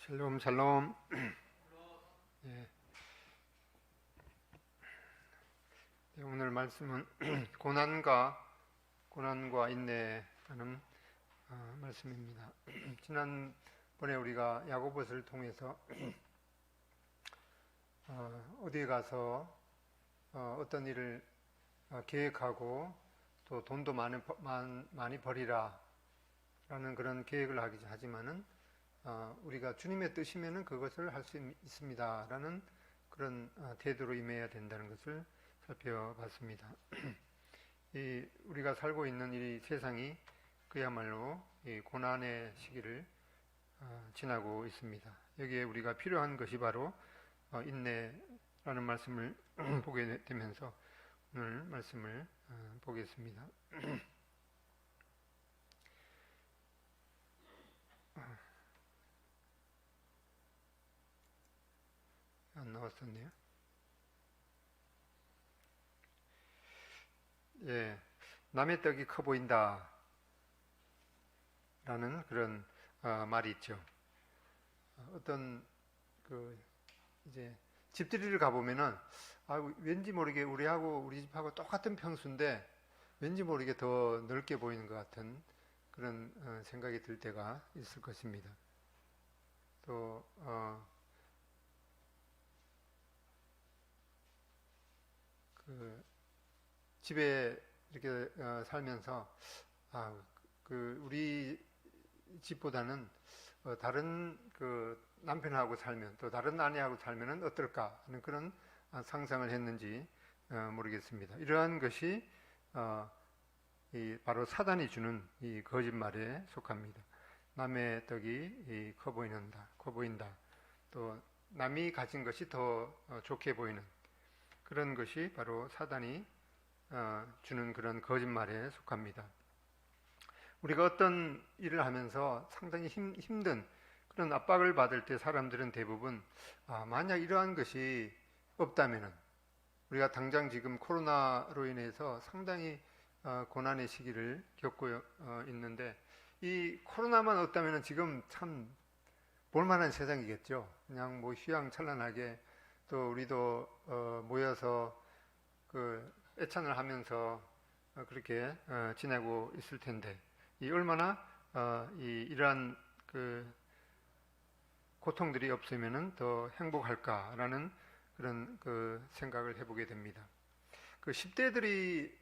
샬롬 샬롬. 예. 네, 오늘 말씀은 고난과 인내라는 말씀입니다. 지난번에 우리가 야고보서를 통해서 어디에 가서 어떤 일을 계획하고 또 돈도 많이 벌이라 라는 그런 계획을 하지만은 우리가 주님의 뜻이면은 그것을 할 수 있습니다 라는 그런 태도로 임해야 된다는 것을 살펴봤습니다. 우리가 살고 있는 이 세상이 그야말로 이 고난의 시기를 지나고 있습니다. 여기에 우리가 필요한 것이 바로 인내라는 말씀을 보게 되면서 오늘 말씀을 보겠습니다. 안 나왔었네요. 예, 남의 떡이 커 보인다 라는 그런 말이 있죠. 어떤 이제 집들이를 가보면은 왠지 모르게 우리 집하고 똑같은 평수인데 왠지 모르게 더 넓게 보이는 것 같은 그런 생각이 들 때가 있을 것입니다. 또 집에 이렇게 살면서 우리 집보다는 다른 남편하고 살면 또 다른 아내하고 살면은 어떨까 하는 그런 상상을 했는지 모르겠습니다. 이러한 것이 바로 사단이 주는 이 거짓말에 속합니다. 남의 떡이 커 보인다. 또 남이 가진 것이 더 좋게 보이는 그런 것이 바로 사단이 주는 그런 거짓말에 속합니다. 우리가 어떤 일을 하면서 상당히 힘든 그런 압박을 받을 때 사람들은 대부분 만약 이러한 것이 없다면은 우리가 당장 지금 코로나로 인해서 상당히 고난의 시기를 겪고 있는데 이 코로나만 없다면은 지금 참 볼만한 세상이겠죠. 그냥 뭐 휘황찬란하게 또 우리도 모여서 애찬을 하면서 그렇게 지내고 있을 텐데 얼마나 이러한 고통들이 없으면은 더 행복할까라는 그런 생각을 해보게 됩니다. 10대들이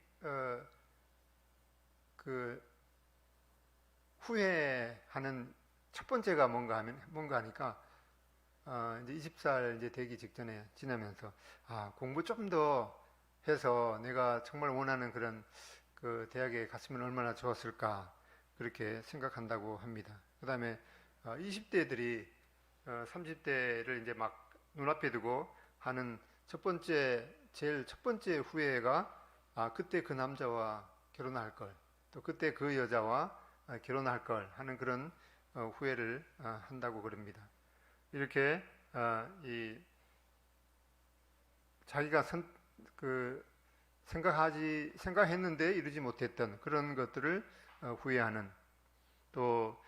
후회하는 첫 번째가 뭔가 하니까 이제 20살 이제 되기 직전에 지나면서 공부 좀 더 해서 내가 정말 원하는 그런 대학에 갔으면 얼마나 좋았을까 그렇게 생각한다고 합니다. 그 다음에 20대들이 30대를 이제 막 눈앞에 두고 하는 제일 첫 번째 후회가 그때 그 남자와 결혼할 걸, 또 그때 그 여자와 결혼할 걸 하는 그런 후회를 한다고 그럽니다. 이렇게 자기가 생각했는데 이루지 못했던 그런 것들을 후회하는 또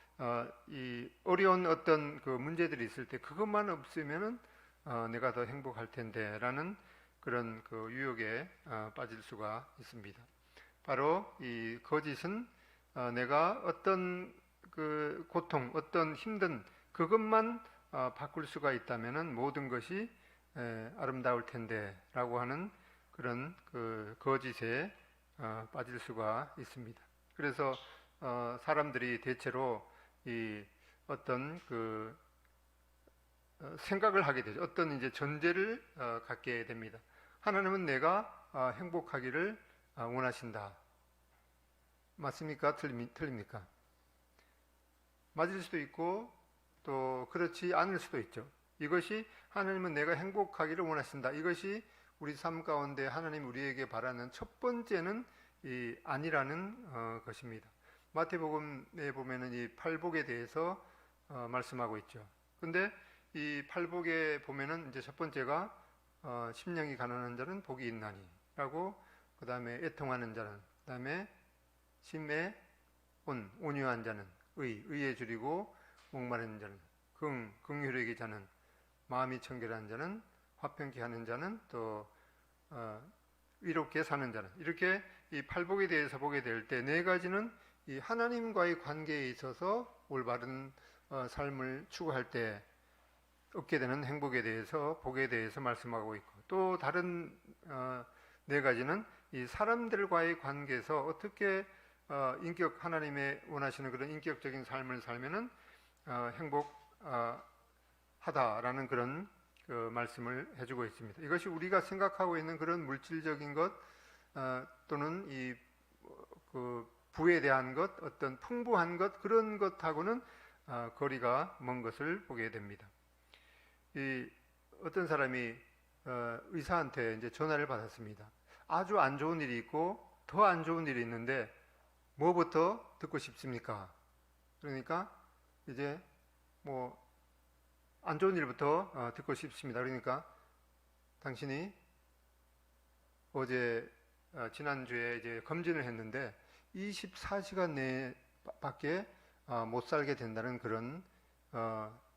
이 어려운 어떤 문제들이 있을 때 그것만 없으면은 내가 더 행복할 텐데라는 그런 유혹에 빠질 수가 있습니다. 바로 이 거짓은 내가 어떤 고통, 어떤 힘든 그것만 바꿀 수가 있다면은 모든 것이 아름다울 텐데라고 하는 그런 거짓에 빠질 수가 있습니다. 그래서 사람들이 대체로 이 어떤 생각을 하게 되죠. 어떤 이제 전제를 갖게 됩니다. 하나님은 내가 행복하기를 원하신다. 맞습니까? 틀립니까? 맞을 수도 있고 또 그렇지 않을 수도 있죠. 이것이 하나님은 내가 행복하기를 원하신다. 이것이 우리 삶 가운데 하나님 우리에게 바라는 첫 번째는 아니라는 것입니다. 마태복음에 보면은 이 팔복에 대해서 말씀하고 있죠. 근데 이 팔복에 보면은 이제 첫 번째가 심령이 가난한 자는 복이 있나니라고, 그 다음에 애통하는 자는, 그 다음에 심에 온유한 자는 의에 줄이고 목마른 자는, 긍휼하게 자는, 마음이 청결한 자는, 화평케 하는 자는, 또 위롭게 사는 자는, 이렇게 이 팔복에 대해서 보게 될 때 네 가지는 이 하나님과의 관계에 있어서 올바른 삶을 추구할 때 얻게 되는 행복에 대해서, 복에 대해서 말씀하고 있고, 또 다른 네 가지는 이 사람들과의 관계에서 어떻게 하나님의 원하시는 그런 인격적인 삶을 살면은 행복하다라는 그런 그 말씀을 해주고 있습니다. 이것이 우리가 생각하고 있는 그런 물질적인 것 또는 그 부에 대한 것, 어떤 풍부한 것, 그런 것하고는 거리가 먼 것을 보게 됩니다. 어떤 사람이 의사한테 이제 전화를 받았습니다. 아주 안 좋은 일이 있고 더 안 좋은 일이 있는데 뭐부터 듣고 싶습니까? 그러니까 이제 뭐 안 좋은 일부터 듣고 싶습니다. 그러니까 당신이 어제 지난주에 이제 검진을 했는데 24시간 내에 밖에 못 살게 된다는 그런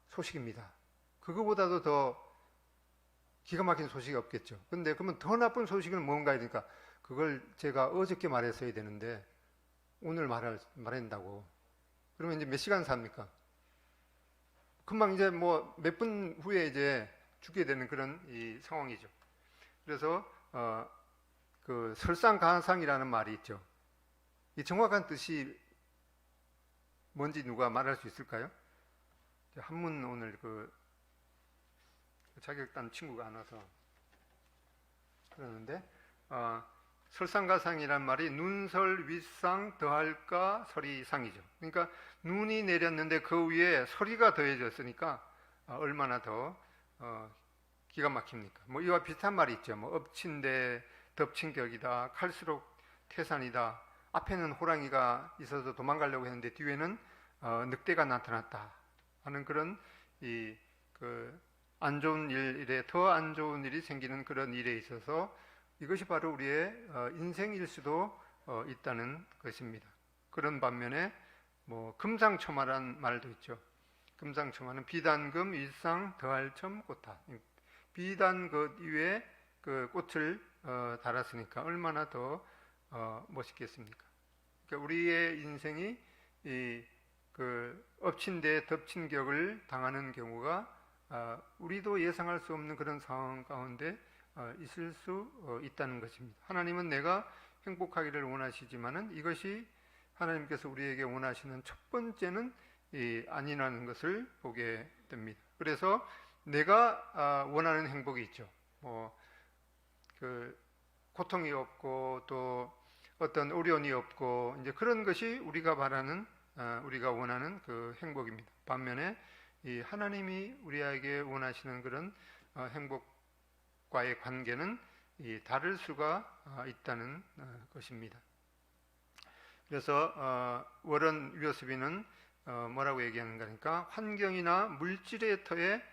소식입니다. 그거보다도 더 기가 막힌 소식이 없겠죠. 근데 그러면 더 나쁜 소식은 뭔가 하니까 그걸 제가 어저께 말했어야 되는데 오늘 말한다고. 그러면 이제 몇 시간 삽니까? 금방 이제 뭐 몇 분 후에 이제 죽게 되는 그런 이 상황이죠. 그래서 그 설상가상이라는 말이 있죠. 이 정확한 뜻이 뭔지 누가 말할 수 있을까요? 한문 오늘 그 자격단 친구가 안 와서 그러는데 설상가상이란 말이 눈설 윗상 더할까 서리상이죠. 그러니까 눈이 내렸는데 그 위에 서리가 더해졌으니까 얼마나 더 기가 막힙니까? 뭐 이와 비슷한 말이 있죠. 뭐 엎친데 덮친 격이다. 칼수록 태산이다. 앞에는 호랑이가 있어서 도망가려고 했는데 뒤에는 늑대가 나타났다 하는 그런 안 좋은 일에 더 안 좋은 일이 생기는 그런 일에 있어서 이것이 바로 우리의 인생일 수도 있다는 것입니다. 그런 반면에 뭐 금상첨화란 말도 있죠. 금상첨화는 비단금 일상 더할 첨 꽃다. 비단 것 위에 그 꽃을 달았으니까 얼마나 더 멋있겠습니까? 그러니까 우리의 인생이 그 엎친 데 덮친 격을 당하는 경우가 우리도 예상할 수 없는 그런 상황 가운데 있을 수 있다는 것입니다. 하나님은 내가 행복하기를 원하시지만은 이것이 하나님께서 우리에게 원하시는 첫 번째는 아니라는 것을 보게 됩니다. 그래서 내가 원하는 행복이 있죠. 그 고통이 없고 또 어떤 어려움이 없고 이제 그런 것이 우리가 원하는 그 행복입니다. 반면에 이 하나님이 우리에게 원하시는 그런 행복과의 관계는 다를 수가 있다는 것입니다. 그래서 워런 위어스비는 뭐라고 얘기하는가 하니까 환경이나 물질의 터에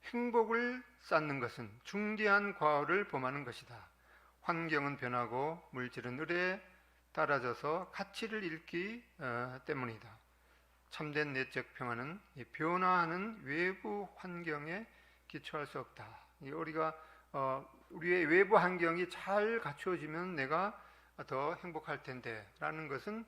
행복을 쌓는 것은 중대한 과오를 범하는 것이다. 환경은 변하고 물질은 을에 따라져서 가치를 잃기 때문이다. 참된 내적 평화는 변화하는 외부 환경에 기초할 수 없다. 우리가 우리의 외부 환경이 잘 갖추어지면 내가 더 행복할 텐데 라는 것은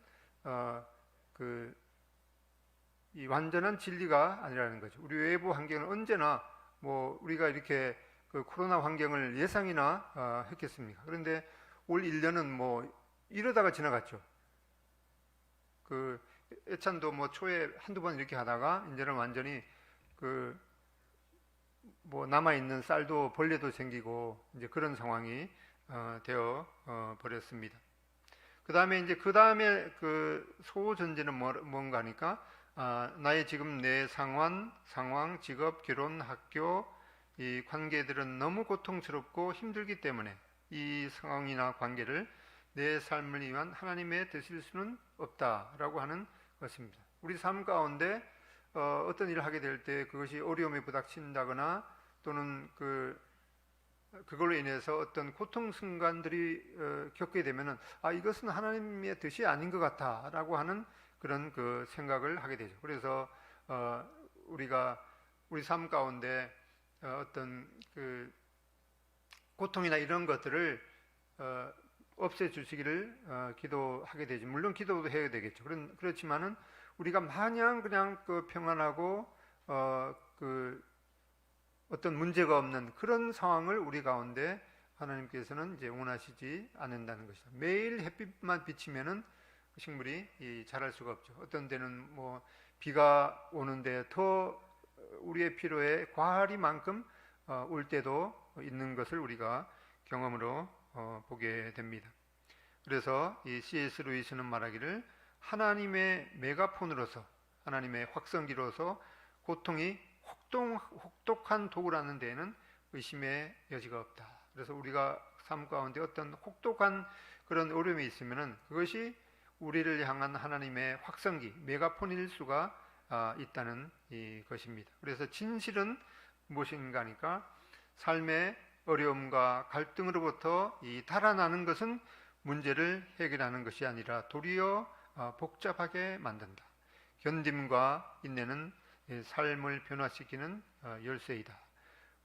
이 완전한 진리가 아니라는 거죠. 우리 외부 환경은 언제나 뭐 우리가 이렇게 그 코로나 환경을 예상이나 했겠습니까? 그런데 올 1년은 뭐 이러다가 지나갔죠. 그 애찬도 뭐 초에 한두 번 이렇게 하다가 이제는 완전히 뭐 남아있는 쌀도 벌레도 생기고 이제 그런 상황이 되어 버렸습니다. 그 다음에 그 소전제는 뭔가 하니까 나의 지금 내 상황, 직업, 결혼, 학교 이 관계들은 너무 고통스럽고 힘들기 때문에 이 상황이나 관계를 내 삶을 위한 하나님의 되실 수는 없다라고 하는 것입니다. 우리 삶 가운데 어떤 일을 하게 될 때 그것이 어려움에 부닥친다거나 또는 그걸로 인해서 어떤 고통 순간들이 겪게 되면은 이것은 하나님의 뜻이 아닌 것 같다라고 하는 그런 그 생각을 하게 되죠. 그래서 우리가 우리 삶 가운데 어떤 그 고통이나 이런 것들을 없애 주시기를 기도하게 되지. 물론 기도도 해야 되겠죠. 그렇지만은 우리가 마냥 그냥 그 평안하고 그 어떤 문제가 없는 그런 상황을 우리 가운데 하나님께서는 이제 원하시지 않는다는 것이다. 매일 햇빛만 비치면은 식물이 자랄 수가 없죠. 어떤 데는 뭐 비가 오는데 더 우리의 필요에 과하리만큼 올 때도 있는 것을 우리가 경험으로 보게 됩니다. 그래서 이 C.S. 루이스는 말하기를 하나님의 메가폰으로서, 하나님의 확성기로서 고통이 혹독한 도구라는 데에는 의심의 여지가 없다. 그래서 우리가 삶 가운데 어떤 혹독한 그런 어려움이 있으면은 그것이 우리를 향한 하나님의 확성기, 메가폰일 수가 있다는 것입니다. 그래서 진실은 무엇인가 하니까 삶의 어려움과 갈등으로부터 달아나는 것은 문제를 해결하는 것이 아니라 도리어 복잡하게 만든다. 견딤과 인내는 삶을 변화시키는 열쇠이다.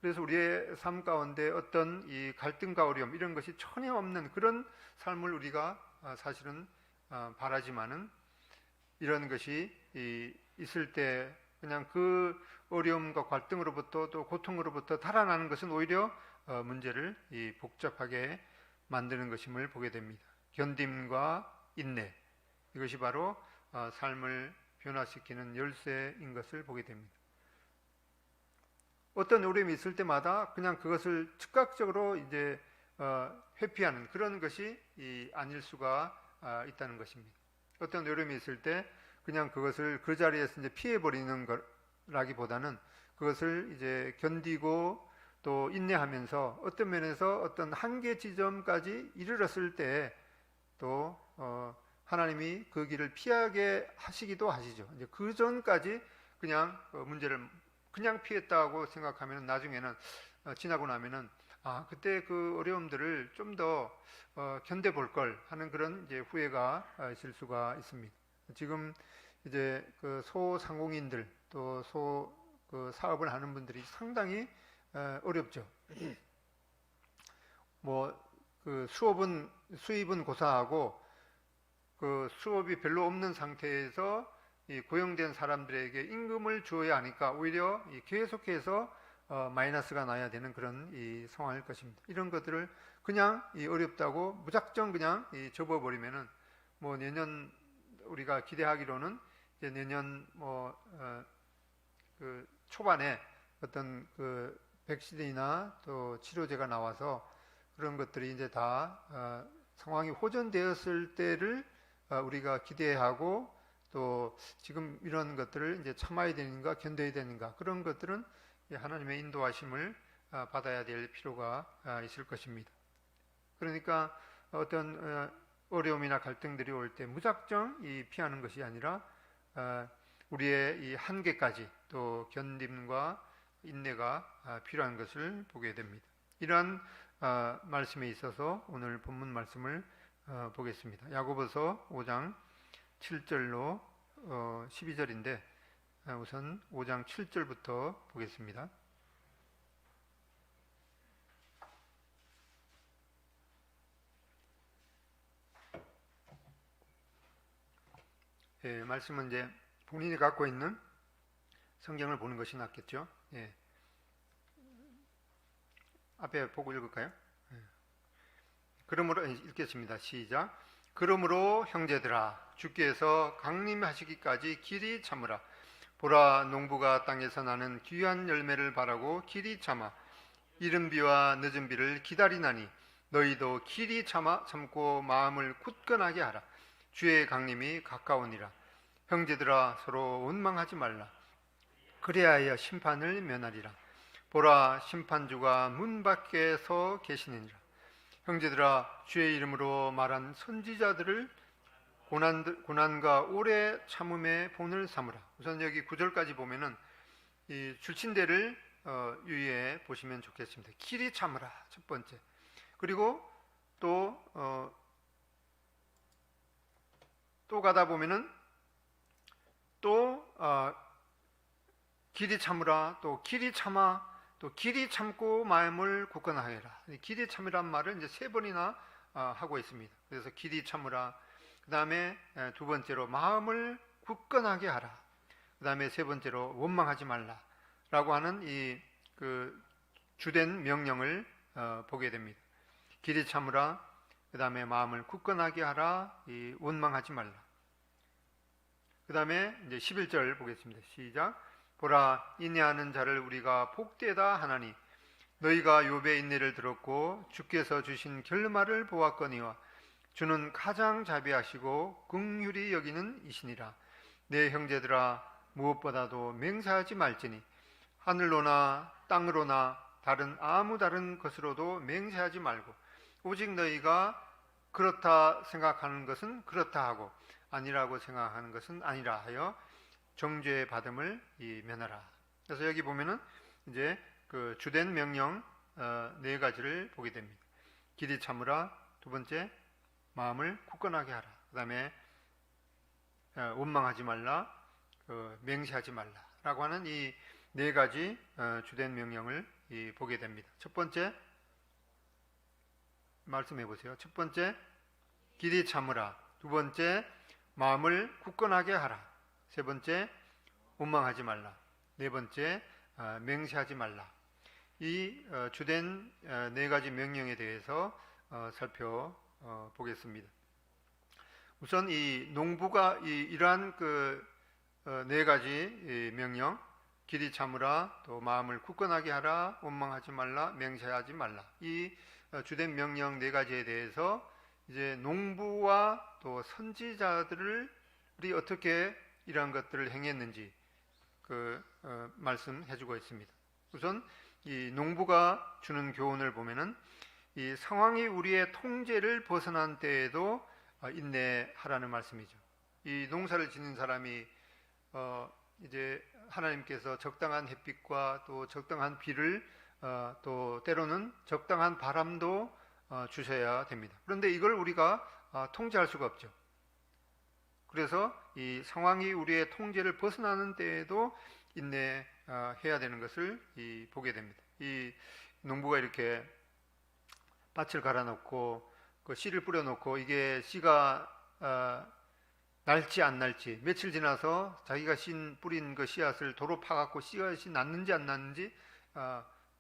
그래서 우리의 삶 가운데 어떤 이 갈등과 어려움 이런 것이 전혀 없는 그런 삶을 우리가 사실은 바라지만은 이런 것이 있을 때 그냥 그 어려움과 갈등으로부터 또 고통으로부터 달아나는 것은 오히려 문제를 복잡하게 만드는 것임을 보게 됩니다. 견딤과 인내, 이것이 바로 삶을 변화시키는 열쇠인 것을 보게 됩니다. 어떤 어려움이 있을 때마다 그냥 그것을 즉각적으로 이제 회피하는 그런 것이 아닐 수가 있다는 것입니다. 어떤 어려움이 있을 때 그냥 그것을 그 자리에서 이제 피해버리는 거라기보다는 그것을 이제 견디고 또 인내하면서 어떤 면에서 어떤 한계 지점까지 이르렀을 때 또 하나님이 그 길을 피하게 하시기도 하시죠. 이제 그 전까지 그냥 문제를 그냥 피했다고 생각하면 나중에는 지나고 나면은 그때 그 어려움들을 좀 더 견뎌볼 걸 하는 그런 이제 후회가 있을 수가 있습니다. 지금 이제 그 소상공인들 또 그 사업을 하는 분들이 상당히 어렵죠. 뭐 그 수입은 고사하고 그 수업이 별로 없는 상태에서 이 고용된 사람들에게 임금을 주어야 하니까 오히려 계속해서 마이너스가 나야 되는 그런 이 상황일 것입니다. 이런 것들을 그냥 어렵다고 무작정 그냥 접어버리면은 뭐 내년 우리가 기대하기로는 이제 내년 그 초반에 어떤 그 백신이나 또 치료제가 나와서 그런 것들이 이제 다 상황이 호전되었을 때를 우리가 기대하고 또 지금 이런 것들을 이제 참아야 되는가 견뎌야 되는가 그런 것들은 하나님의 인도하심을 받아야 될 필요가 있을 것입니다. 그러니까 어떤 어려움이나 갈등들이 올 때 무작정 피하는 것이 아니라 우리의 이 한계까지 또 견딤과 인내가 필요한 것을 보게 됩니다. 이러한 말씀에 있어서 오늘 본문 말씀을 보겠습니다. 야고보서 5장 7절로 12절인데 우선 5장 7절부터 보겠습니다. 예, 말씀은 이제 본인이 갖고 있는 성경을 보는 것이 낫겠죠. 예. 앞에 보고 읽을까요? 예. 그러므로 읽겠습니다. 시작. 그러므로 형제들아 주께서 강림하시기까지 길이 참으라. 보라 농부가 땅에서 나는 귀한 열매를 바라고 길이 참아 이른 비와 늦은 비를 기다리나니 너희도 길이 참고 마음을 굳건하게 하라. 주의 강림이 가까우니라. 형제들아 서로 원망하지 말라. 그리하여 심판을 면하리라. 보라 심판주가 문 밖에 서 계시느니라. 형제들아 주의 이름으로 말한 선지자들을 고난과 오래 참음의 본을 삼으라. 우선 여기 9절까지 보면은 이 줄친대를 유의해 보시면 좋겠습니다. 길이 참으라 첫 번째. 그리고 또 가다 보면은 또 길이 참으라, 또 길이 참아, 또 길이 참고 마음을 굳건하게 해라. 길이 참으란 말을 이제 3번이나 하고 있습니다. 그래서 길이 참으라. 그 다음에 2번째로 마음을 굳건하게 하라. 그 다음에 3번째로 원망하지 말라. 라고 하는 이 주된 명령을 보게 됩니다. 길이 참으라. 그 다음에 마음을 굳건하게 하라. 원망하지 말라. 그 다음에 이제 11절 보겠습니다. 시작. 보라, 인내하는 자를 우리가 복되다 하나니 너희가 욥의 인내를 들었고 주께서 주신 결말을 보았거니와 주는 가장 자비하시고 긍휼히 여기는 이시니라. 내 형제들아, 무엇보다도 맹세하지 말지니 하늘로나 땅으로나 아무 다른 것으로도 맹세하지 말고 오직 너희가 그렇다 생각하는 것은 그렇다 하고 아니라고 생각하는 것은 아니라 하여 정죄 받음을 면하라. 그래서 여기 보면은 이제 주된 명령 4가지를 보게 됩니다. 길이 참으라. 2번째, 마음을 굳건하게 하라. 그 다음에 원망하지 말라. 맹세하지 말라라고 하는 이 4가지 주된 명령을 보게 됩니다. 첫 번째 말씀해 보세요. 첫 번째, 길이 참으라. 2번째, 마음을 굳건하게 하라. 3번째, 원망하지 말라. 4번째, 맹세하지 말라. 이 주된 4가지 명령에 대해서 살펴보겠습니다. 우선 이 농부가 이러한 4가지 명령, 길이 참으라, 또 마음을 굳건하게 하라, 원망하지 말라, 맹세하지 말라. 이 주된 명령 4가지에 대해서 이제 농부와 또 선지자들이 어떻게 이러한 것들을 행했는지 말씀해주고 있습니다. 우선 이 농부가 주는 교훈을 보면은 이 상황이 우리의 통제를 벗어난 때에도 인내하라는 말씀이죠. 이 농사를 짓는 사람이 이제 하나님께서 적당한 햇빛과 또 적당한 비를 또 때로는 적당한 바람도 주셔야 됩니다. 그런데 이걸 우리가 통제할 수가 없죠. 그래서 이 상황이 우리의 통제를 벗어나는 때에도 인내해야 되는 것을 보게 됩니다. 이 농부가 이렇게 밭을 갈아놓고 씨를 뿌려놓고 이게 씨가 날지 안 날지 며칠 지나서 자기가 뿌린 씨앗을 도로 파갖고 씨앗이 났는지 안 났는지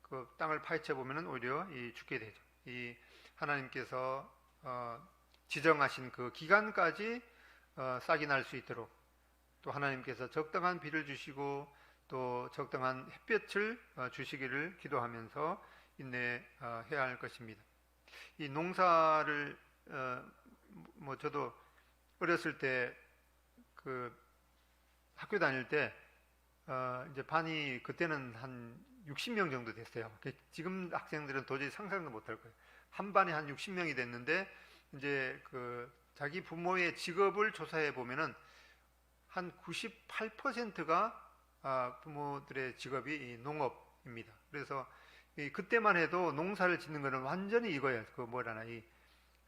그 땅을 파헤쳐 보면은 오히려 죽게 되죠. 이 하나님께서 지정하신 그 기간까지 싹이 날 수 있도록 또 하나님께서 적당한 비를 주시고 또 적당한 햇볕을 주시기를 기도하면서 인내해야 할 것입니다. 이 농사를 저도 어렸을 때 학교 다닐 때 이제 반이 그때는 한 60명 정도 됐어요. 지금 학생들은 도저히 상상도 못할 거예요. 한 반에 한 60명이 됐는데 이제 자기 부모의 직업을 조사해 보면은 한 98%가 부모들의 직업이 농업입니다. 그래서 그때만 해도 농사를 짓는 거는 완전히 이거예요.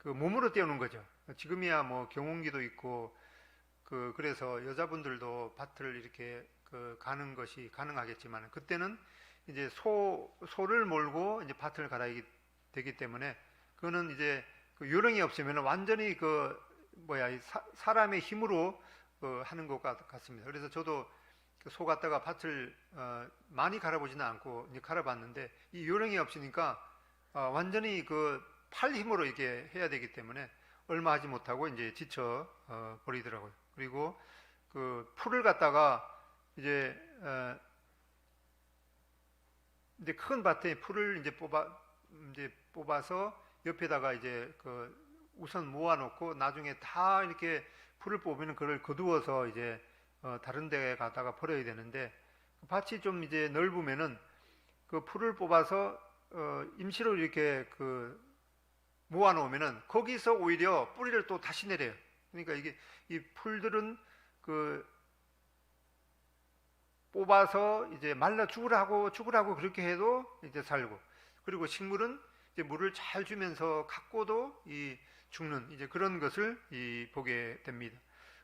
몸으로 때우는 거죠. 지금이야 뭐 경운기도 있고 그래서 여자분들도 밭을 이렇게 가는 것이 가능하겠지만 그때는 이제 소를 몰고 이제 밭을 갈아야 되기 때문에 그거는 이제 요령이 없으면 완전히 사람의 힘으로 하는 것 같습니다. 그래서 저도 소 갖다가 밭을 많이 갈아보지는 않고 이제 갈아봤는데 이 요령이 없으니까 완전히 팔 힘으로 이렇게 해야 되기 때문에 얼마 하지 못하고 이제 지쳐 버리더라고요. 그리고 풀을 갖다가 이제 큰 밭에 풀을 이제 뽑아서 옆에다가 이제 우선 모아놓고 나중에 다 이렇게 풀을 뽑으면 그걸 거두어서 이제 다른 데 가다가 버려야 되는데 밭이 좀 이제 넓으면은 그 풀을 뽑아서 임시로 이렇게 모아놓으면은 거기서 오히려 뿌리를 또 다시 내려요. 그러니까 이 풀들은 뽑아서 이제 말라 죽으라고 그렇게 해도 이제 살고, 그리고 식물은 이제 물을 잘 주면서 갖고도 죽는 이제 그런 것을 보게 됩니다.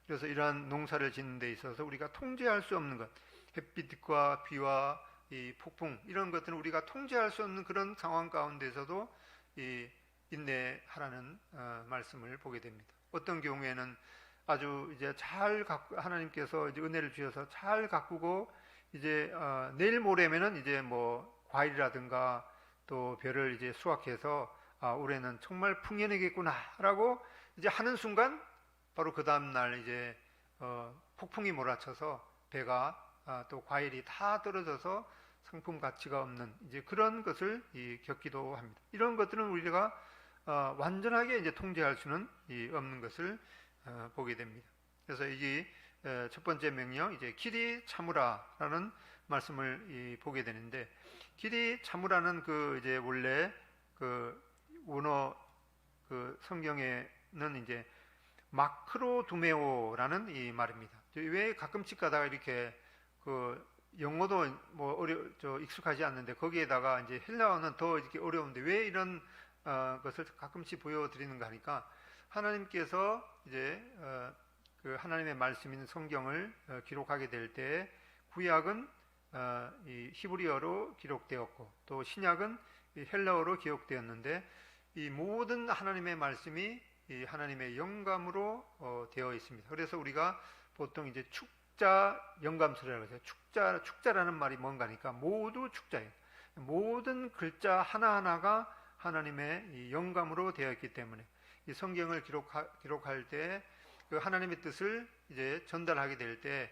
그래서 이러한 농사를 짓는 데 있어서 우리가 통제할 수 없는 것, 햇빛과 비와 이 폭풍 이런 것들은 우리가 통제할 수 없는 그런 상황 가운데서도 이 인내하라는 말씀을 보게 됩니다. 어떤 경우에는 아주 이제 하나님께서 이제 은혜를 주셔서 잘 가꾸고 이제 내일 모레면은 이제 뭐 과일이라든가 또 벼를 이제 수확해서 올해는 정말 풍년이겠구나라고 이제 하는 순간 바로 그 다음 날 이제 폭풍이 몰아쳐서 배가 또 과일이 다 떨어져서 상품 가치가 없는 이제 그런 것을 겪기도 합니다. 이런 것들은 우리가 완전하게 이제 통제할 수는 없는 것을 보게 됩니다. 그래서 이게 첫 번째 명령 이제 길이 참으라라는 말씀을 보게 되는데, 길이 참으라는 그 이제 원래 그 원어 그 성경에는 이제 마크로두메오라는 이 말입니다. 왜 가끔씩 가다가 이렇게 그 영어도 뭐 익숙하지 않는데 거기에다가 이제 헬라어는 더 이렇게 어려운데 왜 이런 것을 가끔씩 보여드리는가 하니까, 하나님께서 이제 그 하나님의 말씀인 성경을 기록하게 될 때 구약은 이 히브리어로 기록되었고 또 신약은 이 헬라어로 기록되었는데, 이 모든 하나님의 말씀이 이 하나님의 영감으로 되어 있습니다. 그래서 우리가 보통 이제 축자 영감서라고 하죠. 축자라는 말이 뭔가니까 모두 축자예요. 모든 글자 하나하나가 하나님의 이 영감으로 되어 있기 때문에 이 성경을 기록할 때 그 하나님의 뜻을 이제 전달하게 될 때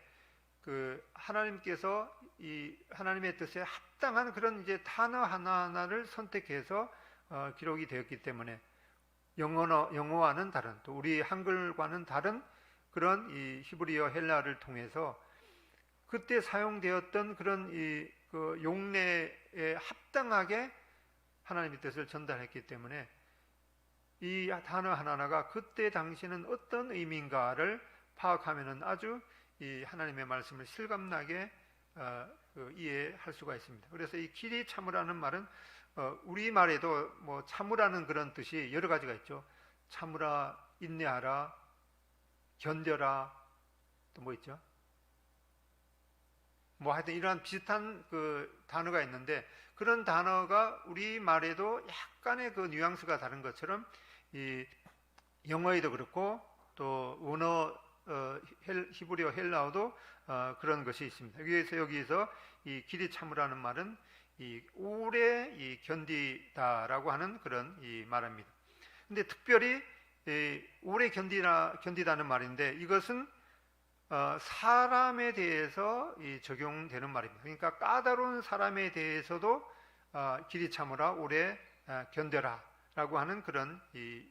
그 하나님께서 이 하나님의 뜻에 합당한 그런 이제 단어 하나하나를 선택해서 기록이 되었기 때문에 영어와는 다른, 또 우리 한글과는 다른 그런 이 히브리어 헬라어를 통해서 그때 사용되었던 그런 그 용례에 합당하게 하나님의 뜻을 전달했기 때문에 이 단어 하나하나가 그때 당시는 어떤 의미인가를 파악하면은 아주 이 하나님의 말씀을 실감나게 이해할 수가 있습니다. 그래서 이 길이 참으라는 말은 우리 말에도 뭐 참으라는 그런 뜻이 여러 가지가 있죠. 참으라, 인내하라, 견뎌라, 또 뭐 있죠? 뭐 하여튼 이러한 비슷한 그 단어가 있는데, 그런 단어가 우리 말에도 약간의 그 뉘앙스가 다른 것처럼 이 영어에도 그렇고 또 원어 히브리어 헬라어도 그런 것이 있습니다. 여기에서 이 길이 참으라는 말은 이 오래 견디다라고 하는 그런 이 말입니다. 근데 특별히 오래 견디다는 말인데, 이것은 사람에 대해서 적용되는 말입니다. 그러니까 까다로운 사람에 대해서도 길이 참으라, 오래 견뎌라라고 하는 그런 이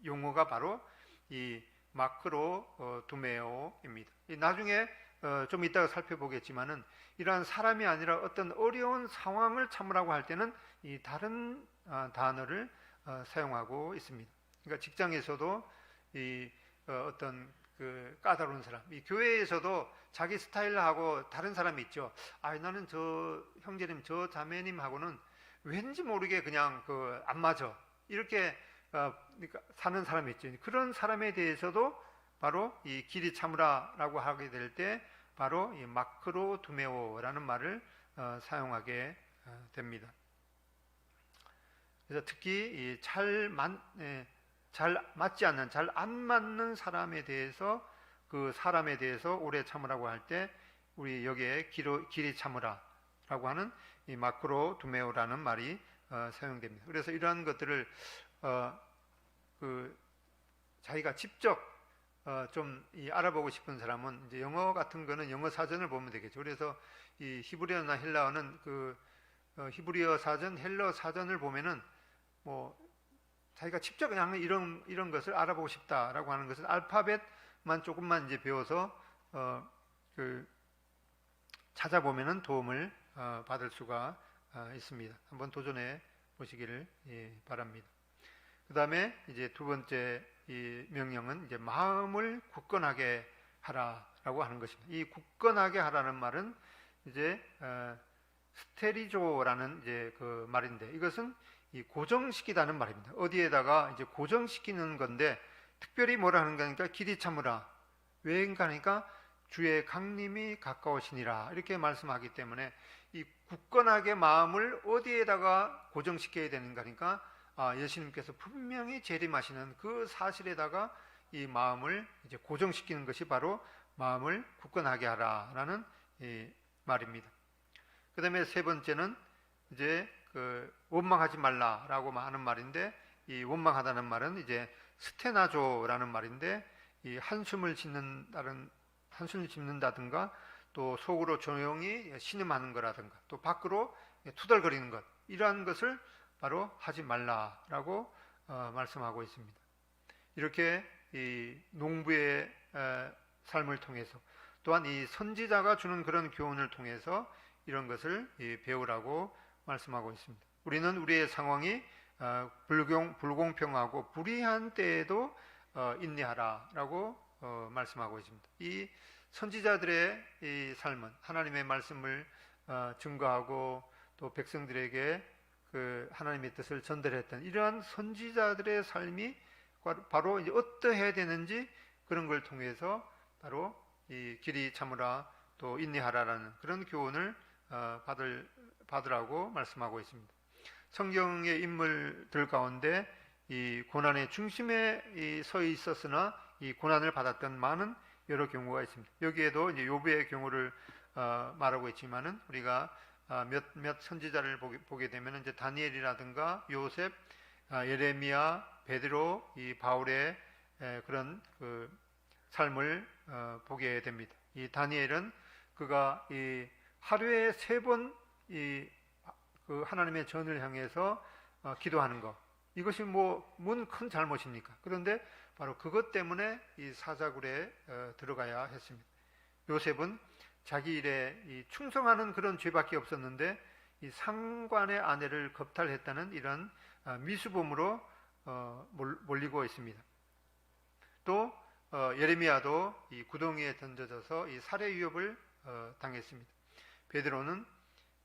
용어가 바로 이 마크로 두메오입니다. 나중에 좀 이따가 살펴보겠지만은 이러한 사람이 아니라 어떤 어려운 상황을 참으라고 할 때는 이 다른 단어를 사용하고 있습니다. 그러니까 직장에서도 이 어떤 그 까다로운 사람, 이 교회에서도 자기 스타일하고 다른 사람이 있죠. 나는 저 형제님, 저 자매님하고는 왠지 모르게 그냥 안 맞아. 이렇게 그러니까 사는 사람이 있죠. 그런 사람에 대해서도 바로 이 길이 참으라라고 하게 될 때 바로 이 마크로 두메오라는 말을 사용하게 됩니다. 그래서 특히 잘 맞지 않는, 잘 안 맞는 사람에 대해서, 그 사람에 대해서 오래 참으라고 할 때 우리 여기에 길이 참으라라고 하는 이 마크로 두메오라는 말이 사용됩니다. 그래서 이러한 것들을 자기가 직접 좀 알아보고 싶은 사람은 이제 영어 같은 거는 영어 사전을 보면 되겠죠. 그래서 이 히브리어나 헬라어는 히브리어 사전, 헬라어 사전을 보면은 뭐 자기가 직접 그냥 이런 것을 알아보고 싶다라고 하는 것은 알파벳만 조금만 이제 배워서 찾아보면은 도움을 받을 수가 있습니다. 한번 도전해 보시기를 바랍니다. 그 다음에 이제 두 번째 이 명령은 이제 마음을 굳건하게 하라라고 하는 것입니다. 이 굳건하게 하라는 말은 이제 스테리조라는 이제 그 말인데, 이것은 이 고정시키다는 말입니다. 어디에다가 이제 고정시키는 건데, 특별히 뭐라 하는 거니까 길이 참으라. 왜인가 하니까 주의 강림이 가까우시니라 이렇게 말씀하기 때문에 이 굳건하게 마음을 어디에다가 고정시켜야 되는가 하니까 예수님께서 분명히 재림하시는 그 사실에다가 이 마음을 이제 고정시키는 것이 바로 마음을 굳건하게 하라라는 이 말입니다. 그 다음에 세 번째는 이제 원망하지 말라라고 하는 말인데, 이 원망하다는 말은 이제 스테나조라는 말인데, 이 한숨을 짓는다든가 또 속으로 조용히 신음하는 거라든가 또 밖으로 투덜거리는 것, 이러한 것을 바로 하지 말라라고 말씀하고 있습니다. 이렇게 이 농부의 삶을 통해서 또한 이 선지자가 주는 그런 교훈을 통해서 이런 것을 배우라고 말씀하고 있습니다. 우리는 우리의 상황이 불공평하고 불의한 때에도 인내하라라고 말씀하고 있습니다. 이 선지자들의 이 삶은 하나님의 말씀을 증거하고 또 백성들에게 그 하나님의 뜻을 전달했던 이러한 선지자들의 삶이 바로 이제 어떠해야 되는지 그런 걸 통해서 바로 이 길이 참으라 또 인내하라라는 그런 교훈을 받으라고 말씀하고 있습니다. 성경의 인물들 가운데 이 고난의 중심에 서 있었으나 이 고난을 받았던 많은 여러 경우가 있습니다. 여기에도 이제 욥의 경우를 말하고 있지만은 우리가 몇 선지자를 보게 되면 이제 다니엘이라든가 요셉, 예레미야, 베드로, 이 바울의 그런 그 삶을 보게 됩니다. 이 다니엘은 그가 이 하루에 3번 그 하나님의 전을 향해서 기도하는 것, 이것이 뭔 큰 잘못입니까? 그런데 바로 그것 때문에 이 사자굴에 들어가야 했습니다. 요셉은 자기 일에 충성하는 그런 죄밖에 없었는데 이 상관의 아내를 겁탈했다는 이런 미수범으로 몰리고 있습니다. 또 예레미야도 이 구덩이에 던져져서 이 살해 위협을 당했습니다. 베드로는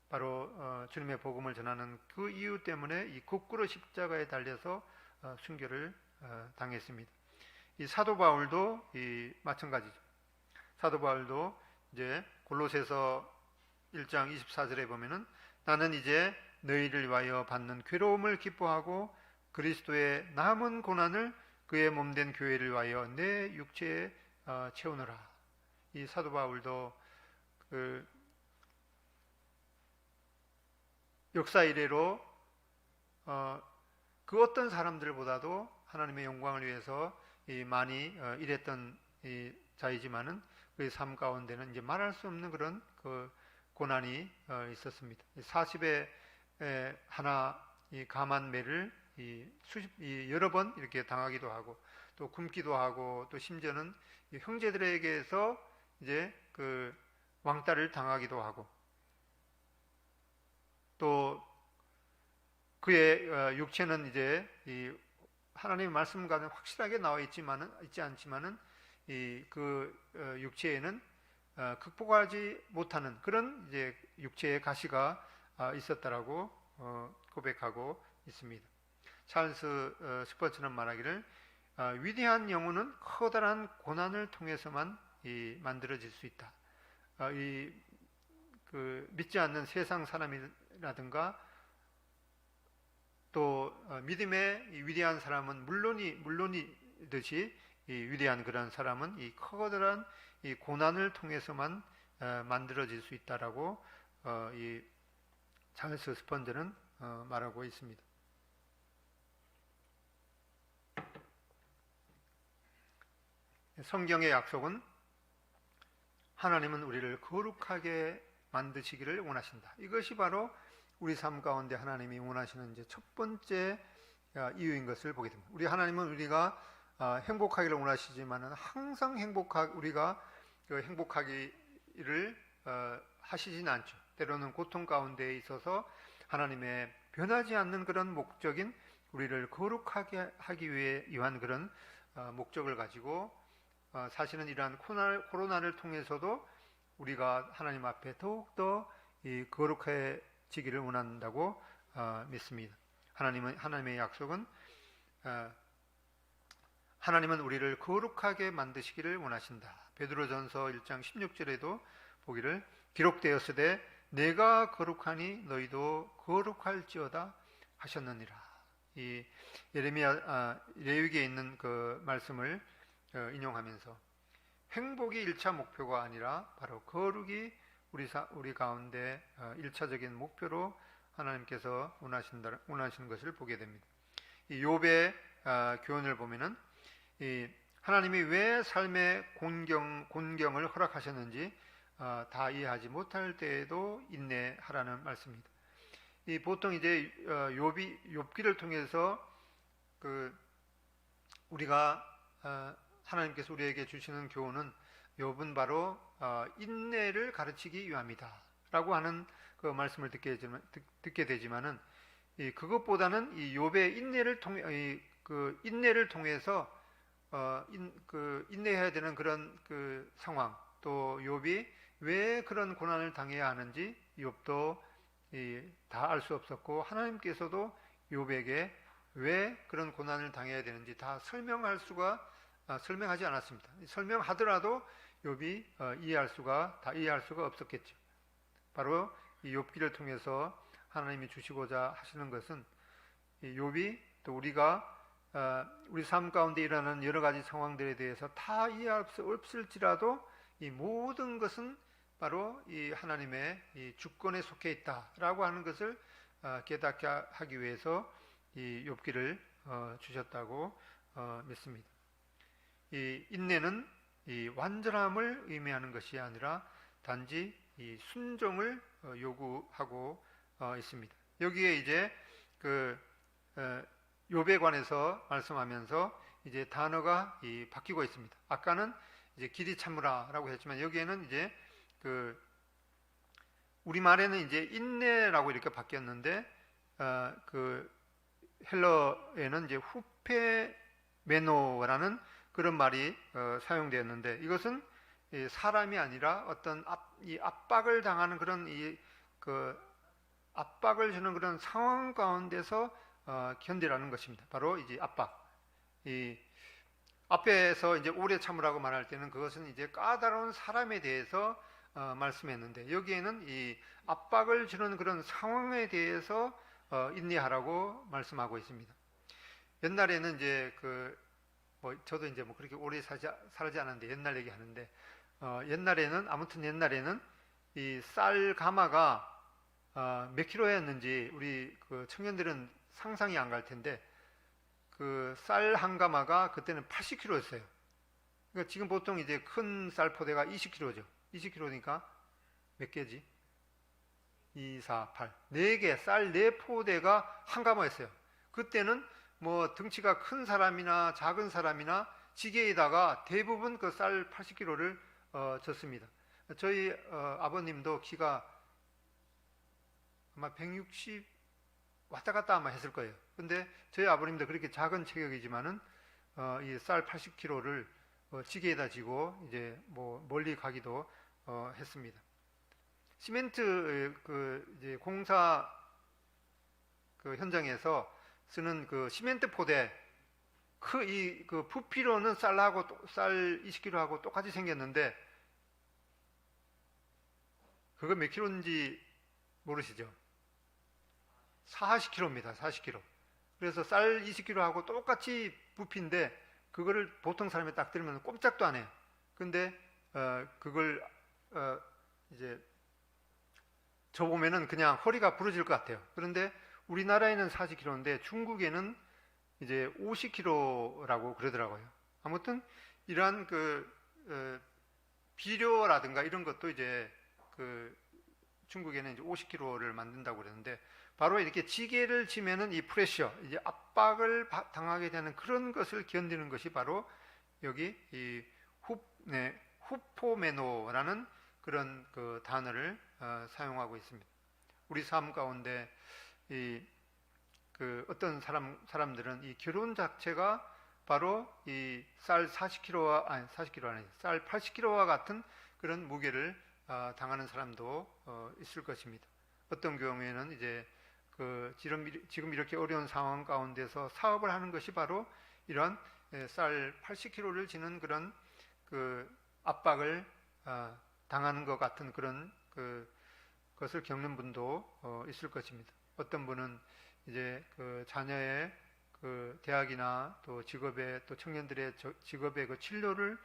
바로 주님의 복음을 전하는 그 이유 때문에 이 거꾸로 십자가에 달려서 순교를 당했습니다. 이 사도 바울도 마찬가지죠. 사도 바울도 이제 골로새서 1장 24절에 보면은 나는 이제 너희를 위하여 받는 괴로움을 기뻐하고 그리스도의 남은 고난을 그의 몸된 교회를 위하여 내 육체에 채우노라. 이 사도 바울도 그 역사 이래로 그 어떤 사람들보다도 하나님의 영광을 위해서 많이 일했던 자이지만은 그의 삶 가운데는 이제 말할 수 없는 그런 그 고난이 있었습니다. 40에 하나 이 감한 매를 여러 번 이렇게 당하기도 하고 또 굶기도 하고 또 심지어는 형제들에게서 이제 그 왕따를 당하기도 하고 또 그의 육체는 이제 이 하나님의 말씀과는 확실하게 나와 있지 않지만은 그 육체에는 극복하지 못하는 그런 이제 육체의 가시가 있었다라고 고백하고 있습니다. 찰스 스퍼전은 말하기를 위대한 영혼은 커다란 고난을 통해서만 만들어질 수 있다. 그 믿지 않는 세상 사람이라든가 또 믿음의 위대한 사람은 물론이듯이 이 위대한 그런 사람은 이 커다란 이 고난을 통해서만 만들어질 수 있다라고 이 찰스 스펀저는 말하고 있습니다. 성경의 약속은 하나님은 우리를 거룩하게 만드시기를 원하신다. 이것이 바로 우리 삶 가운데 하나님이 원하시는 이제 첫 번째 이유인 것을 보게 됩니다. 우리 하나님은 우리가 행복하기를 원하시지만은 항상 우리가 행복하기를 하시진 않죠. 때로는 고통 가운데 있어서 하나님의 변하지 않는 그런 목적인 우리를 거룩하게 하기 위한 그런 목적을 가지고 사실은 이러한 코로나를 통해서도 우리가 하나님 앞에 더욱더 거룩해지기를 원한다고 믿습니다. 하나님의 약속은 하나님은 우리를 거룩하게 만드시기를 원하신다. 베드로전서 1장 16절에도 보기를 기록되었으되 내가 거룩하니 너희도 거룩할지어다 하셨느니라. 이 예레미야 레위기에 있는 그 말씀을 인용하면서 행복이 1차 목표가 아니라 바로 거룩이 우리 가운데 1차적인 목표로 하나님께서 원하시는 것을 보게 됩니다. 이 욥의 교훈을 보면은 이 하나님이 왜 삶의 곤경을 허락하셨는지 다 이해하지 못할 때에도 인내하라는 말씀입니다. 이 보통 이제 욥기를 통해서 그 우리가 하나님께서 우리에게 주시는 교훈은 욥은 바로 인내를 가르치기 위함이다라고 하는 그 말씀을 듣게 되지만은 그것보다는 이 욥의 인내를 통해서 인내해야 되는 그런 그 상황, 또 욥이 왜 그런 고난을 당해야 하는지 욥도 다 알 수 없었고 하나님께서도 욥에게 왜 그런 고난을 당해야 되는지 다 설명하지 않았습니다. 설명하더라도 욥이 이해할 수가 없었겠죠. 바로 이 욥기를 통해서 하나님이 주시고자 하시는 것은 욥이 또 우리가 우리 삶 가운데 일어나는 여러 가지 상황들에 대해서 다 이해할 수 없을지라도 이 모든 것은 바로 이 하나님의 이 주권에 속해 있다라고 하는 것을 깨닫게 하기 위해서 이 욥기를 주셨다고 믿습니다. 이 인내는 이 완전함을 의미하는 것이 아니라 단지 이 순종을 요구하고 있습니다. 여기에 이제 그 욥에 관해서 말씀하면서 이제 단어가 바뀌고 있습니다. 아까는 이제 길이 참으라라고 했지만 여기에는 이제 그 우리말에는 이제 인내라고 이렇게 바뀌었는데 그 헬러에는 이제 후페메노라는 그런 말이 사용되었는데 이것은 사람이 아니라 어떤 압박을 당하는 그런 그 압박을 주는 그런 상황 가운데서 견디라는 것입니다. 바로 이제 압박. 이 앞에서 이제 오래 참으라고 말할 때는 그것은 이제 까다로운 사람에 대해서 말씀했는데 여기에는 이 압박을 주는 그런 상황에 대해서 인내하라고 말씀하고 있습니다. 옛날에는 이제 저도 이제 뭐 그렇게 오래 살지 않았는데 옛날 얘기 하는데 옛날에는 이 쌀 가마가 몇 킬로였는지 우리 그 청년들은 상상이 안 갈 텐데 그 쌀 한 가마가 그때는 80kg였어요. 그러니까 지금 보통 이제 큰 쌀 포대가 20kg죠. 20kg니까 몇 개지? 2, 4, 8. 4개, 쌀 4포대가 한 가마였어요. 그때는 뭐 등치가 큰 사람이나 작은 사람이나 지게에다가 대부분 그 쌀 80kg를 졌습니다. 저희 아버님도 키가 아마 160 왔다 갔다 아마 했을 거예요. 근데 저희 아버님도 그렇게 작은 체격이지만은 이 쌀 80kg를 지게에다 지고 이제 뭐 멀리 가기도 했습니다. 시멘트 이제 공사 그 현장에서 쓰는 그 시멘트 포대 그 부피로는 쌀 20kg하고 똑같이 생겼는데 그거 몇 킬로인지 모르시죠? 40kg입니다. 40kg. 그래서 쌀 20kg하고 똑같이 부피인데 그거를 보통 사람이 딱 들으면 꼼짝도 안 해요. 근데 그걸 이제 저 보면은 그냥 허리가 부러질 것 같아요. 그런데 우리나라에는 40kg인데 중국에는 이제 50kg라고 그러더라고요. 아무튼 이러한 비료라든가 이런 것도 이제 중국에는 이제 50kg를 만든다고 그러는데 바로 이렇게 지게를 지면은 이 프레셔, 이제 압박을 당하게 되는 그런 것을 견디는 것이 바로 여기 이 후포메노라는 그런 그 단어를 사용하고 있습니다. 우리 삶 가운데 어떤 사람들은 이 결혼 자체가 바로 이 쌀 40kg와 쌀 80kg와 같은 그런 무게를 당하는 사람도 있을 것입니다. 어떤 경우에는 이제 지금 이렇게 어려운 상황 가운데서 사업을 하는 것이 바로 이런 쌀 80kg를 지는 그런 압박을 당하는 것 같은 그런 것을 겪는 분도 있을 것입니다. 어떤 분은 이제 그 자녀의 그 대학이나 또 직업에 또 청년들의 직업의 그 진로를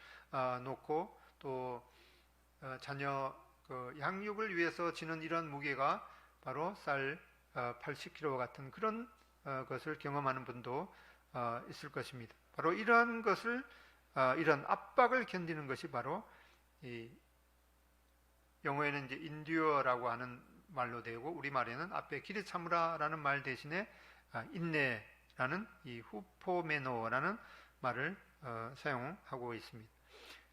놓고 또 자녀 그 양육을 위해서 지는 이런 무게가 바로 쌀 80kg 같은 그런 것을 경험하는 분도 있을 것입니다. 바로 이러한 것을 이런 압박을 견디는 것이 바로 이 영어에는 이제 endure라고 하는 말로 되고 우리말에는 앞에 길에 참으라라는 말 대신에 인내라는 이 후포메노라는 말을 사용하고 있습니다.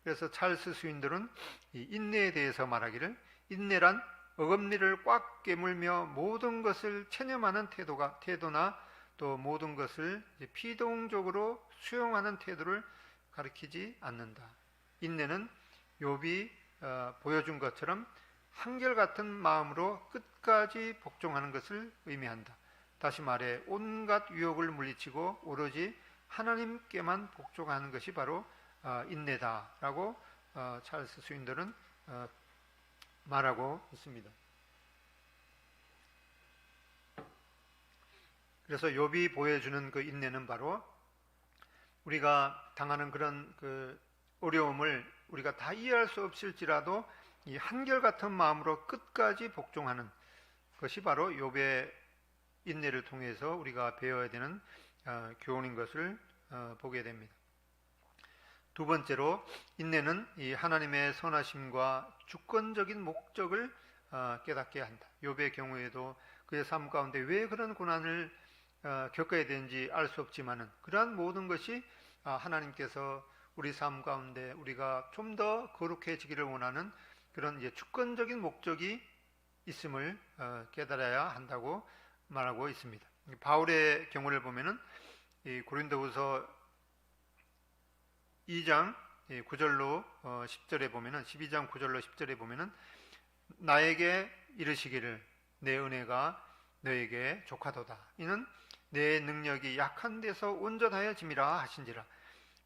그래서 찰스 스윈들은 이 인내에 대해서 말하기를 인내란 어금니를 꽉 깨물며 모든 것을 체념하는 태도나 또 모든 것을 피동적으로 수용하는 태도를 가리키지 않는다. 인내는 욥이 보여준 것처럼 한결같은 마음으로 끝까지 복종하는 것을 의미한다. 다시 말해 온갖 유혹을 물리치고 오로지 하나님께만 복종하는 것이 바로 인내다라고 찰스 스윈들은 말하고 있습니다. 그래서 욥이 보여주는 그 인내는 바로 우리가 당하는 그런 그 어려움을 우리가 다 이해할 수 없을지라도 이 한결같은 마음으로 끝까지 복종하는 것이 바로 욥의 인내를 통해서 우리가 배워야 되는 교훈인 것을 보게 됩니다. 두 번째로 인내는 이 하나님의 선하심과 주권적인 목적을 깨닫게 한다. 욥의 경우에도 그의 삶 가운데 왜 그런 고난을 겪어야 되는지 알 수 없지만은 그러한 모든 것이 하나님께서 우리 삶 가운데 우리가 좀 더 거룩해지기를 원하는 그런 이제 주권적인 목적이 있음을 깨달아야 한다고 말하고 있습니다. 바울의 경우를 보면은 이 고린도후서 2장 9절로 10절에 보면은 12장 9절로 10절에 보면은 나에게 이르시기를 내 은혜가 너에게 족하도다. 이는 내 능력이 약한 데서 온전하여 짐이라 하신지라.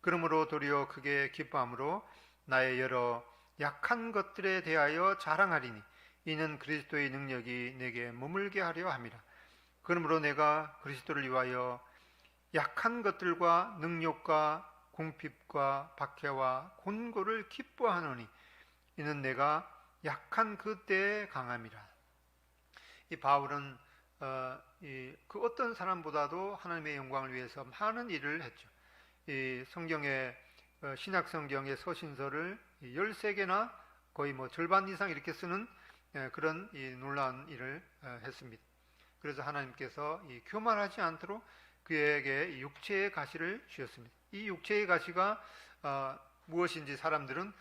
그러므로 도리어 크게 기뻐함으로 나의 여러 약한 것들에 대하여 자랑하리니 이는 그리스도의 능력이 내게 머물게 하려 함이라. 그러므로 내가 그리스도를 위하여 약한 것들과 능욕과 궁핍과 박해와 곤고를 기뻐하노니 이는 내가 약한 그때에 강함이라. 이 바울은 그 어떤 사람보다도 하나님의 영광을 위해서 많은 일을 했죠. 이 성경의 신약 성경의 서신서를 13개나 거의 뭐 절반 이상 이렇게 쓰는 그런 이 놀라운 일을 했습니다. 그래서 하나님께서 이 교만하지 않도록 그에게 이 육체의 가시를 주셨습니다. 이 육체의 가시가 무엇인지 사람들은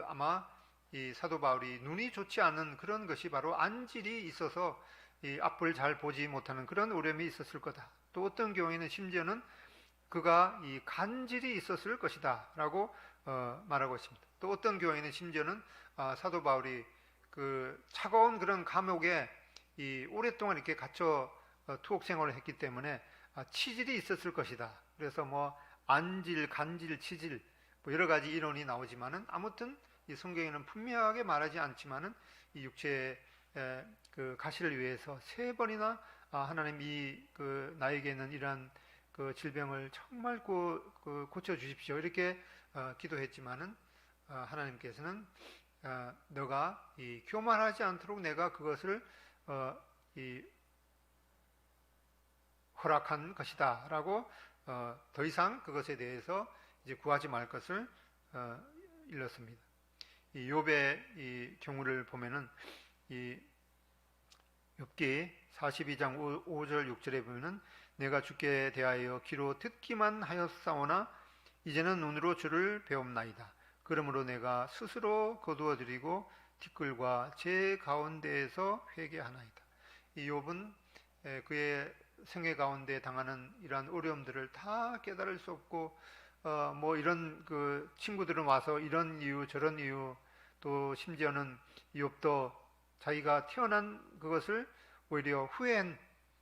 아마 이 사도 바울이 눈이 좋지 않은 그런 것이 바로 안질이 있어서 이 앞을 잘 보지 못하는 그런 어려움이 있었을 거다. 또 어떤 경우에는 심지어는 그가 이 간질이 있었을 것이다 라고 말하고 있습니다. 또 어떤 경우에는 심지어는 사도 바울이 그 차가운 그런 감옥에 이 오랫동안 이렇게 갇혀 투옥 생활을 했기 때문에 치질이 있었을 것이다. 그래서 뭐 안질, 간질, 치질 뭐 여러 가지 이론이 나오지만은 아무튼 이 성경에는 분명하게 말하지 않지만은 이 육체의 그 가시를 위해서 3번이나 하나님 그 나에게 있는 이러한 그 질병을 정말 고쳐 주십시오 이렇게 기도했지만은 하나님께서는 너가 이 교만하지 않도록 내가 그것을 허락한 것이다라고 더 이상 그것에 대해서 이제 구하지 말 것을 일렀습니다. 이 욥의 이 경우를 보면은 이 욥기 42장 5절 6절에 보면은 내가 주께 대하여 귀로 듣기만 하였사오나 이제는 눈으로 주를 배움나이다. 그러므로 내가 스스로 거두어 드리고 티끌과 제 가운데에서 회개하나이다. 이 욥은 그의 생애 가운데 당하는 이러한 어려움들을 다 깨달을 수 없고 뭐 이런 그 친구들은 와서 이런 이유 저런 이유 또 심지어는 욥도 자기가 태어난 그것을 오히려 후회한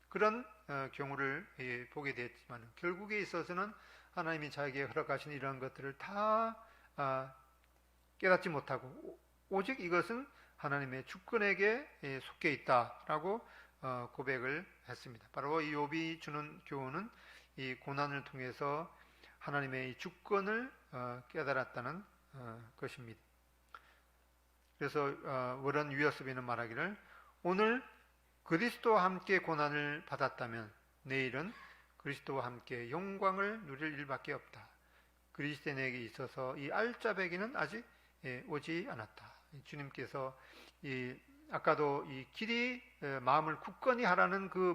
그런 경우를 보게 됐지만 결국에 있어서는 하나님이 자기에게 허락하신 이러한 것들을 다 깨닫지 못하고 오직 이것은 하나님의 주권에게 속해 있다라고 고백을 했습니다. 바로 이 욥이 주는 교훈은 이 고난을 통해서 하나님의 이 주권을 깨달았다는 것입니다. 그래서 워런 위어스비는 말하기를 오늘 그리스도와 함께 고난을 받았다면 내일은 그리스도와 함께 영광을 누릴 일밖에 없다. 그리스도인에게 있어서 이 알짜배기는 아직 오지 않았다. 주님께서 아까도 이 길이 마음을 굳건히 하라는 그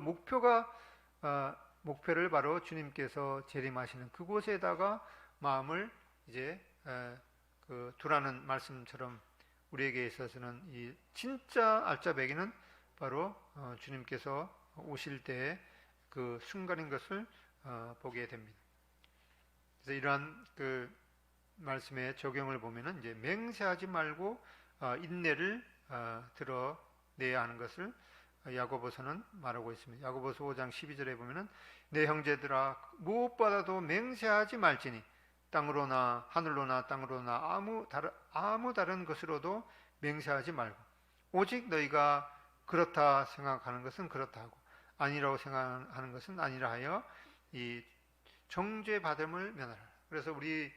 목표를 바로 주님께서 재림하시는 그곳에다가 마음을 이제 두라는 말씀처럼 우리에게 있어서는 이 진짜 알짜배기는 바로 주님께서 오실 때의 그 순간인 것을 보게 됩니다. 그래서 이러한 그 말씀의 적용을 보면은 이제 맹세하지 말고 인내를 드러내야 하는 것을 야고보서는 말하고 있습니다. 야고보서 5장 12절에 보면은 내 형제들아 무엇보다도 맹세하지 말지니 땅으로나 하늘로나 땅으로나 아무 다른 것으로도 맹세하지 말고 오직 너희가 그렇다 생각하는 것은 그렇다 하고 아니라고 생각하는 것은 아니라 하여 이 정죄받음을 면하라. 그래서 우리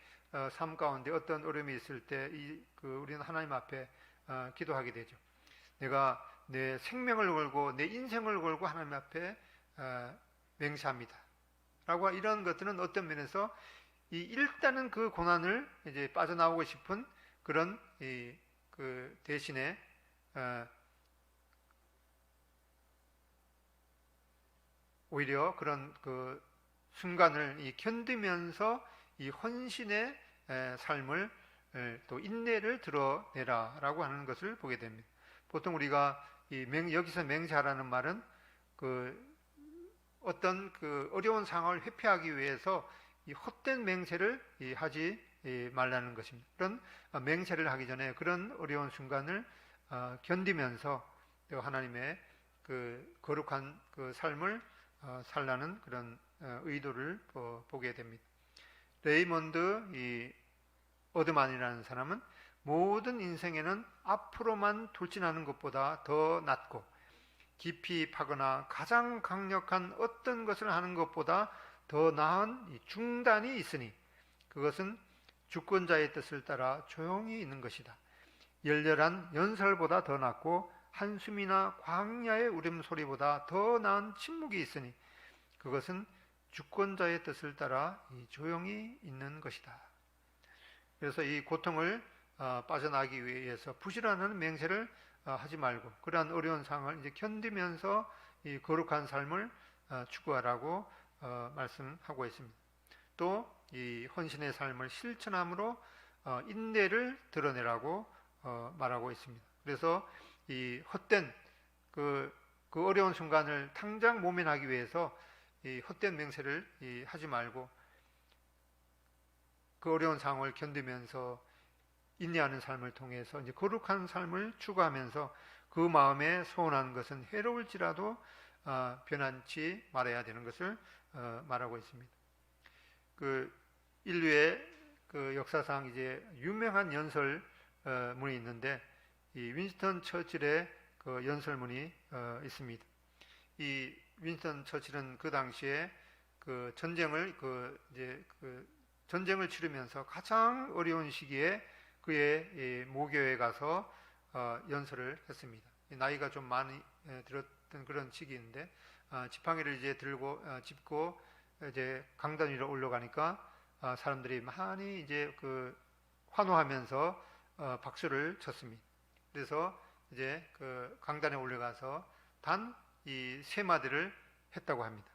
삶 가운데 어떤 어려움이 있을 때 우리는 하나님 앞에 기도하게 되죠. 내가 내 생명을 걸고 내 인생을 걸고 하나님 앞에 맹세합니다. 라고 이런 것들은 어떤 면에서 일단은 그 고난을 이제 빠져나오고 싶은 그런 그 대신에 오히려 그런 그 순간을 견디면서 이 헌신의 삶을 또 인내를 드러내라라고 하는 것을 보게 됩니다. 보통 우리가 여기서 맹세하라는 말은 어떤 그 어려운 상황을 회피하기 위해서 이 헛된 맹세를 하지 말라는 것입니다. 그런 맹세를 하기 전에 그런 어려운 순간을 견디면서 또 하나님의 그 거룩한 그 삶을 살라는 그런 의도를 보게 됩니다. 레이몬드 어드만이라는 사람은 모든 인생에는 앞으로만 돌진하는 것보다 더 낫고 깊이 파거나 가장 강력한 어떤 것을 하는 것보다 더 나은 중단이 있으니 그것은 주권자의 뜻을 따라 조용히 있는 것이다. 열렬한 연설보다 더 낫고 한숨이나 광야의 울음소리보다 더 나은 침묵이 있으니 그것은 주권자의 뜻을 따라 조용히 있는 것이다. 그래서 이 고통을 빠져나기 위해서 부지런한 맹세를 하지 말고 그러한 어려운 상황을 이제 견디면서 이 거룩한 삶을 추구하라고 말씀하고 있습니다. 또 이 헌신의 삶을 실천함으로 인내를 드러내라고 말하고 있습니다. 그래서 이 헛된 그 어려운 순간을 당장 모면하기 위해서 이 헛된 맹세를 하지 말고 그 어려운 상황을 견디면서 인내하는 삶을 통해서 이제 거룩한 삶을 추구하면서 그 마음에 소원하는 것은 해로울지라도 변함치 말아야 되는 것을 말하고 있습니다. 그 인류의 그 역사상 이제 유명한 연설문이 있는데 이 윈스턴 처칠의 그 연설문이 있습니다. 이 윈스턴 처칠은 그 당시에 그 전쟁을 전쟁을 치르면서 가장 어려운 시기에 그의 모교에 가서 연설을 했습니다. 나이가 좀 많이 들었던 그런 시기인데 지팡이를 이제 짚고 이제 강단 위로 올라가니까 사람들이 많이 이제 환호하면서 박수를 쳤습니다. 그래서 이제 그 강단에 올라가서 단 이 세 마디를 했다고 합니다.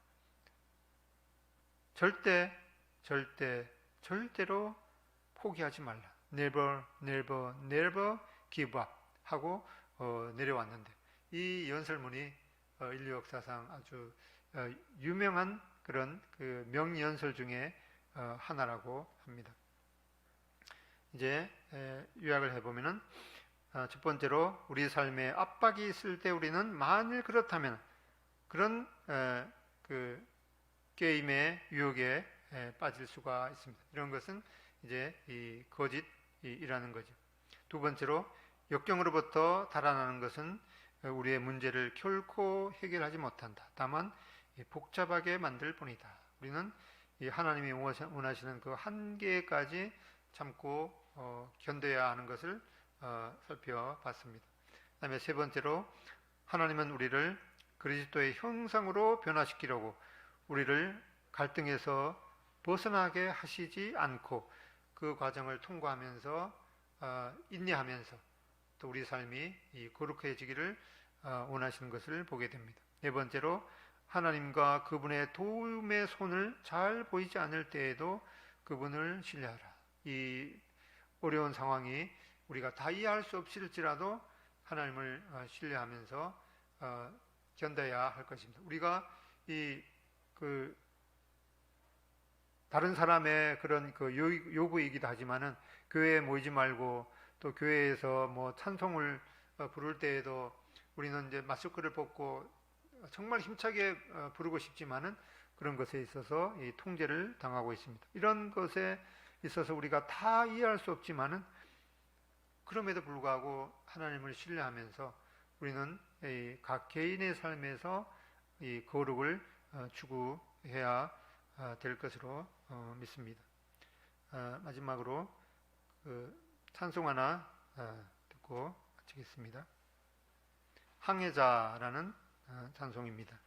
절대로 포기하지 말라. Never, never, never give up 하고 내려왔는데 이 연설문이 인류 역사상 아주 유명한 그런 그 명연설 중에 하나라고 합니다. 이제 요약을 해보면은 첫 번째로 우리 삶에 압박이 있을 때 우리는 만일 그렇다면 그런 그 게임의 유혹에 빠질 수가 있습니다. 이런 것은 이제 이 거짓이라는 거죠. 두 번째로 역경으로부터 달아나는 것은 우리의 문제를 결코 해결하지 못한다. 다만 복잡하게 만들 뿐이다. 우리는 하나님이 원하시는 그 한계까지 참고 견뎌야 하는 것을 살펴봤습니다. 그 다음에 세 번째로 하나님은 우리를 그리스도의 형상으로 변화시키려고 우리를 갈등에서 벗어나게 하시지 않고 그 과정을 통과하면서 인내하면서 또 우리 삶이 거룩해지기를 원하시는 것을 보게 됩니다. 네 번째로 하나님과 그분의 도움의 손을 잘 보이지 않을 때에도 그분을 신뢰하라. 이 어려운 상황이 우리가 다 이해할 수 없을지라도 하나님을 신뢰하면서 견뎌야 할 것입니다. 우리가 다른 사람의 그런 요구이기도 하지만은 교회에 모이지 말고 또 교회에서 뭐 찬송을 부를 때에도 우리는 이제 마스크를 벗고 정말 힘차게 부르고 싶지만은 그런 것에 있어서 이 통제를 당하고 있습니다. 이런 것에 있어서 우리가 다 이해할 수 없지만은 그럼에도 불구하고 하나님을 신뢰하면서 우리는 각 개인의 삶에서 이 거룩을 추구해야 될 것으로 믿습니다. 마지막으로 찬송 하나 듣고 마치겠습니다. 항해자라는 찬송입니다.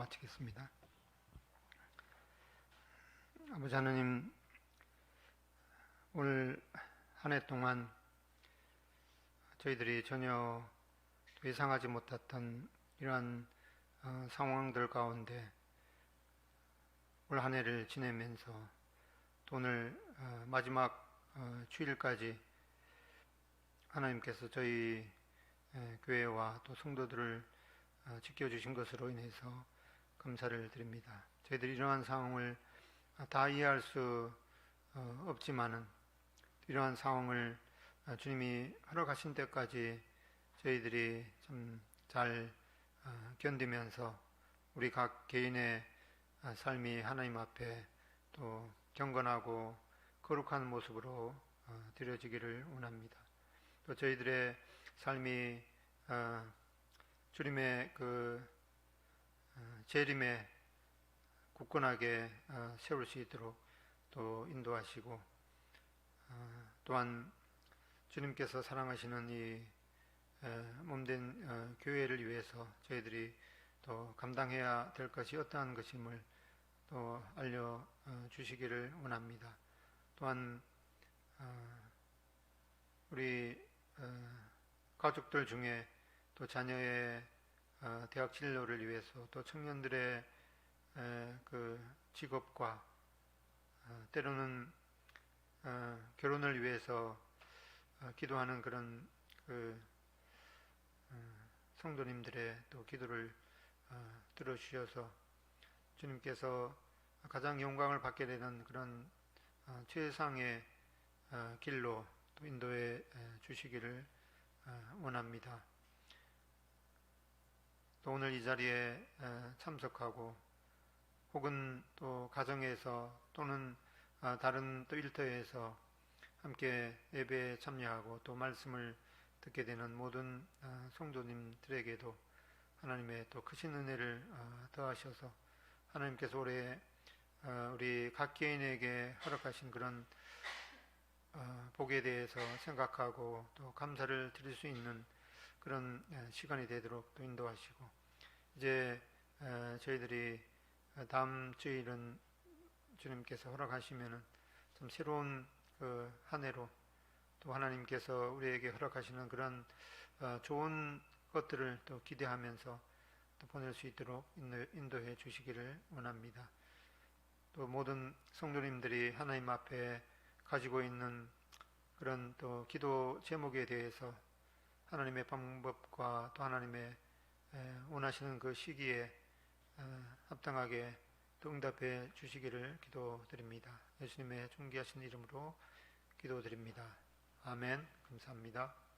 마치겠습니다. 아버지 하나님, 오늘 한 해 동안 저희들이 전혀 예상하지 못했던 이러한 상황들 가운데 올 한 해를 지내면서 또 오늘 마지막 주일까지 하나님께서 저희 교회와 또 성도들을 지켜주신 것으로 인해서 감사를 드립니다. 저희들이 이러한 상황을 다 이해할 수 없지만은 이러한 상황을 주님이 허락하신 때까지 저희들이 좀 잘 견디면서 우리 각 개인의 삶이 하나님 앞에 또 경건하고 거룩한 모습으로 드려지기를 원합니다. 또 저희들의 삶이 주님의 그 재림에 굳건하게 세울 수 있도록 또 인도하시고, 또한 주님께서 사랑하시는 이 몸된 교회를 위해서 저희들이 또 감당해야 될 것이 어떠한 것임을 또 알려주시기를 원합니다. 또한 우리 가족들 중에 또 자녀의 대학 진로를 위해서 또 청년들의 그 직업과 때로는 결혼을 위해서 기도하는 그런 그 성도님들의 또 기도를 들어주셔서 주님께서 가장 영광을 받게 되는 그런 최상의 길로 또 인도해 주시기를 원합니다. 또 오늘 이 자리에 참석하고 혹은 또 가정에서 또는 다른 또 일터에서 함께 예배에 참여하고 또 말씀을 듣게 되는 모든 성도님들에게도 하나님의 또 크신 은혜를 더하셔서 하나님께서 올해 우리 각 개인에게 허락하신 그런 복에 대해서 생각하고 또 감사를 드릴 수 있는 그런 시간이 되도록 또 인도하시고, 이제 저희들이 다음 주일은 주님께서 허락하시면은 좀 새로운 그 한 해로 또 하나님께서 우리에게 허락하시는 그런 좋은 것들을 또 기대하면서 또 보낼 수 있도록 인도해 주시기를 원합니다. 또 모든 성도님들이 하나님 앞에 가지고 있는 그런 또 기도 제목에 대해서 하나님의 방법과 또 하나님의 원하시는 그 시기에 합당하게 또 응답해 주시기를 기도드립니다. 예수님의 존귀하신 이름으로 기도드립니다. 아멘. 감사합니다.